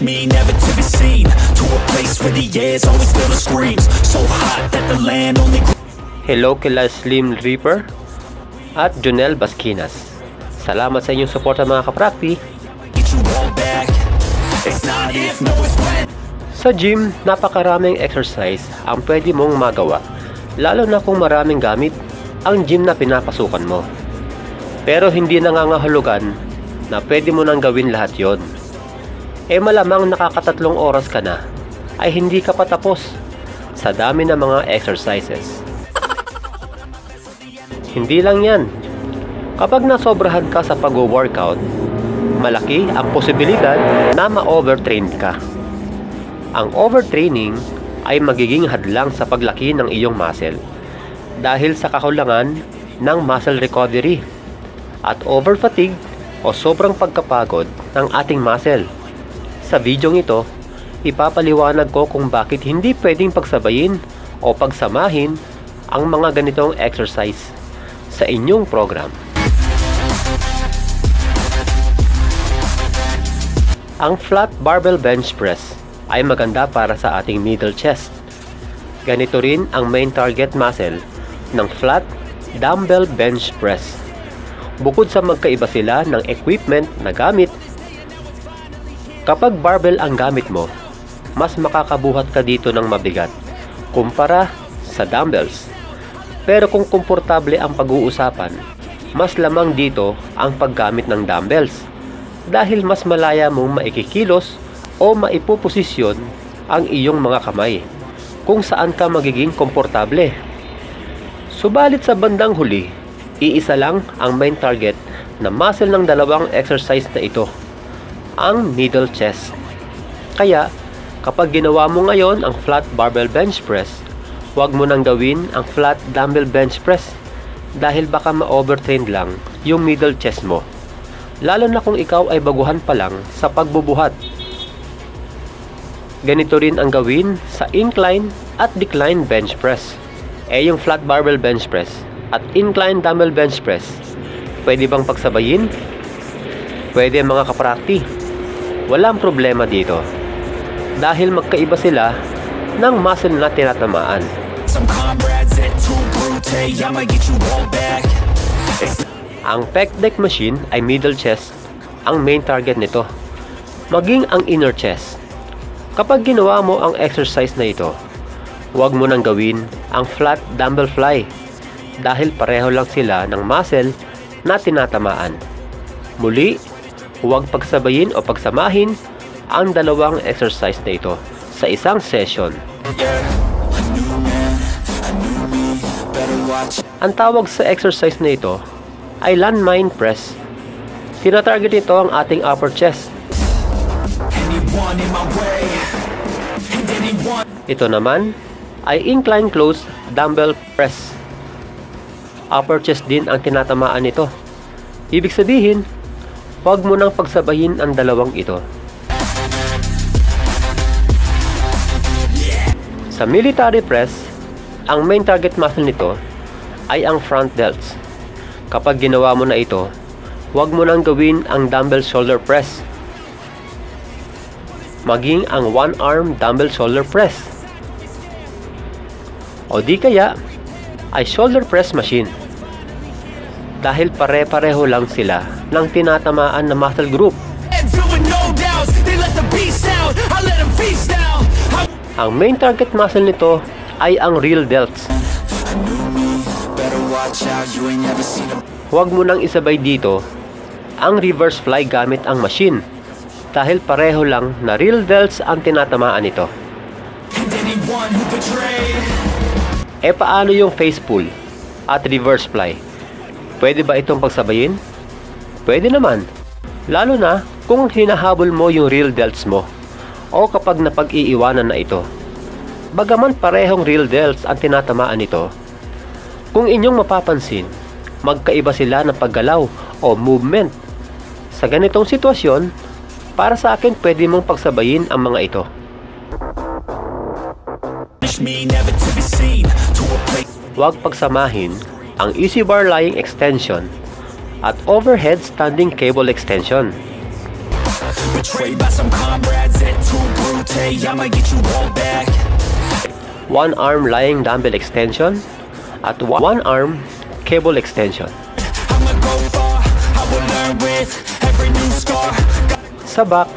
me never to be seen, to a place where the air's always filled with screams, so hot that the land only. Hello kila Slim Reaper at Jonel Basquinas. Salamat sa inyong suporta mga kaprakti. Get you all back. It's not if, no it's when. Sa gym, napakaraming exercise ang pwede mong magawa, lalo na kung maraming gamit ang gym na pinapasukan mo. Pero hindi nangangahulugan na pwede mo nang gawin lahat yon. Malamang nakakatatlong oras ka na ay hindi ka pa tapos sa dami ng mga exercises. Hindi lang yan. Kapag nasobrahan ka sa pag-workout, malaki ang posibilidad na ma-overtrain ka. Ang overtraining ay magiging hadlang sa paglaki ng iyong muscle dahil sa kakulangan ng muscle recovery at over-fatigue o sobrang pagkapagod ng ating muscle. Sa videong ito, ipapaliwanag ko kung bakit hindi pwedeng pagsabayin o pagsamahin ang mga ganitong exercise sa inyong program. Ang flat barbell bench press ay maganda para sa ating middle chest. Ganito rin ang main target muscle ng flat dumbbell bench press. Bukod sa magkaiba sila ng equipment na gamit, kapag barbell ang gamit mo, mas makakabuhat ka dito ng mabigat kumpara sa dumbbells. Pero kung komportable ang pag-uusapan, mas lamang dito ang paggamit ng dumbbells dahil mas malaya mong maikikilos o maipoposisyon ang iyong mga kamay kung saan ka magiging komportable. Subalit sa bandang huli, iisa lang ang main target na muscle ng dalawang exercise na ito, ang middle chest. Kaya, kapag ginawa mo ngayon ang flat barbell bench press, huwag mo nang gawin ang flat dumbbell bench press dahil baka ma-overtrain lang yung middle chest mo. Lalo na kung ikaw ay baguhan pa lang sa pagbubuhat. Ganito rin ang gawin sa incline at decline bench press. Yung flat barbell bench press at incline dumbbell bench press, pwede bang pagsabayin? Pwede mga kaprakti. Walang problema dito. Dahil magkaiba sila ng muscle na tinatamaan. Ang pec deck machine ay middle chest ang main target nito, maging ang inner chest. Kapag ginawa mo ang exercise na ito, huwag mo nang gawin ang flat dumbbell fly dahil pareho lang sila ng muscle na tinatamaan. Muli, huwag pagsabayin o pagsamahin ang dalawang exercise na ito sa isang session. Ang tawag sa exercise na ito ay landmine press. Tinatarget ito ang ating upper chest. Ito naman ay incline close dumbbell press. Upper chest din ang tinatamaan nito. Ibig sabihin, huwag mo nang pagsabayin ang dalawang ito. Sa military press, ang main target muscle nito ay ang front delts. Kapag ginawa mo na ito, huwag mo nang gawin ang dumbbell shoulder press, maging ang one arm dumbbell shoulder press, o di kaya ay shoulder press machine, dahil pare-pareho lang sila ng tinatamaan na muscle group. Ang main target muscle nito ay ang real delts. Huwag mo nang isabay dito ang reverse fly gamit ang machine dahil pareho lang na real delts ang tinatamaan nito. Paano yung face pull at reverse fly? Pwede ba itong pagsabayin? Pwede naman, lalo na kung hinahabol mo yung real delts mo o kapag napag-iiwanan na ito. Bagaman parehong real delts ang tinatamaan nito, kung inyong mapapansin, magkaiba sila ng paggalaw o movement. Sa ganitong sitwasyon, para sa akin pwede mong pagsabayin ang mga ito. Huwag pagsamahin ang easy bar lying extension at overhead standing cable extension. Betrayed by some comrades, et tu brute, I'ma get you all back. One arm lying dumbbell extension at one arm cable extension. I'ma go far, I will learn with every new scar. Sa back,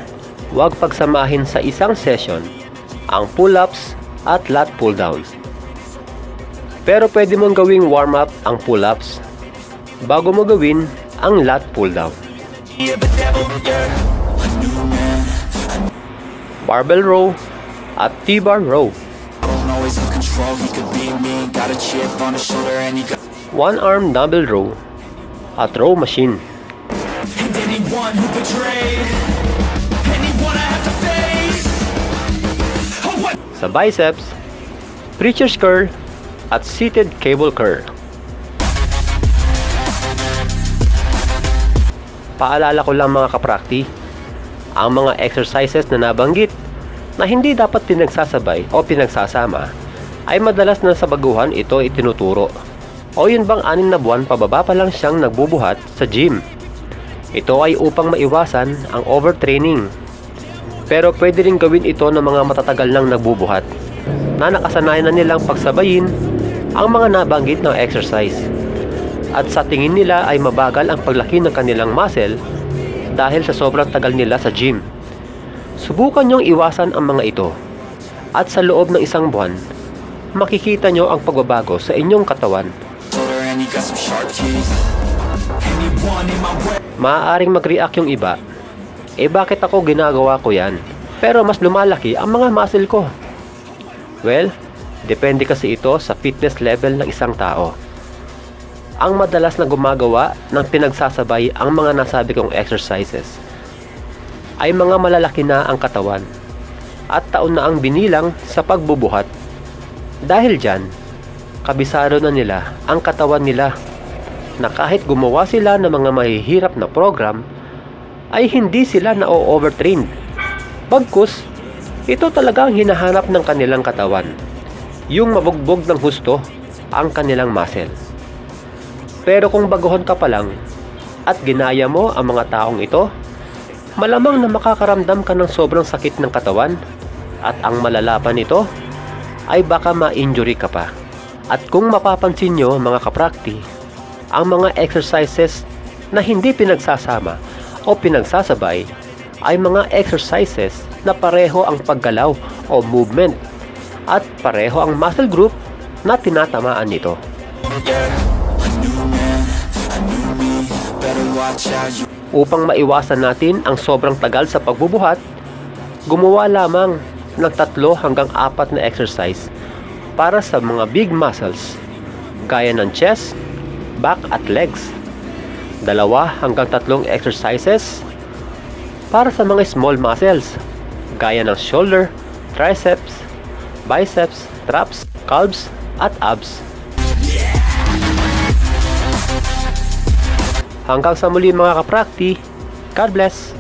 huwag pagsamahin sa isang session ang pull-ups at lat pull-down. Pero pwede mong gawing warm-up ang pull-ups bago mo gawin ang lat pull-down. Yeah, the devil, yeah. A new man. Barbell row at T-bar row. I don't always have control, he could be me. Got a chip on his shoulder and he got. One arm dumbbell row at row machine. And anyone who betrayed, anyone I have to face. Oh, what? Sa biceps, preacher's curl at seated cable curl. Paalala ko lang mga kaprakti, ang mga exercises na nabanggit na hindi dapat pinagsasabay o pinagsasama ay madalas na sa baguhan ito itinuturo. O yun bang 6 na buwan pababa pa lang siyang nagbubuhat sa gym. Ito ay upang maiwasan ang overtraining. Pero pwede rin gawin ito ng mga matatagal nang nagbubuhat na nakasanayan na nilang pagsabayin ang mga nabanggit ng exercise. At sa tingin nila ay mabagal ang paglaki ng kanilang muscle dahil sa sobrang tagal nila sa gym. Subukan nyong iwasan ang mga ito at sa loob ng 1 buwan, makikita nyo ang pagbabago sa inyong katawan. Maaaring mag-react yung iba, bakit ako ginagawa ko yan? Pero mas lumalaki ang mga muscle ko. Well, depende kasi ito sa fitness level ng isang tao. Ang madalas na gumagawa ng pinagsasabay ang mga nasabi kong exercises ay mga malalaki na ang katawan at taon na ang binilang sa pagbubuhat. Dahil dyan, kabisado na nila ang katawan nila na kahit gumawa sila ng mga mahihirap na program ay hindi sila na-overtrained. Bagkus, ito talaga ang hinahanap ng kanilang katawan, yung mabugbog ng husto ang kanilang muscle. Pero kung baguhan ka pa lang at ginaya mo ang mga taong ito, malamang na makakaramdam ka ng sobrang sakit ng katawan at ang malala pa nito ay baka ma-injury ka pa. At kung mapapansin nyo mga kaprakti, ang mga exercises na hindi pinagsasama o pinagsasabay ay mga exercises na pareho ang paggalaw o movement at pareho ang muscle group na tinatamaan nito. Upang maiwasan natin ang sobrang tagal sa pagbubuhat, gumawa lamang ng 3 hanggang 4 na exercise para sa mga big muscles gaya ng chest, back at legs. 2 hanggang 3 exercises para sa mga small muscles gaya ng shoulder, triceps, biceps, traps, calves at abs. Hanggang sa muli mga kaprakti, God bless!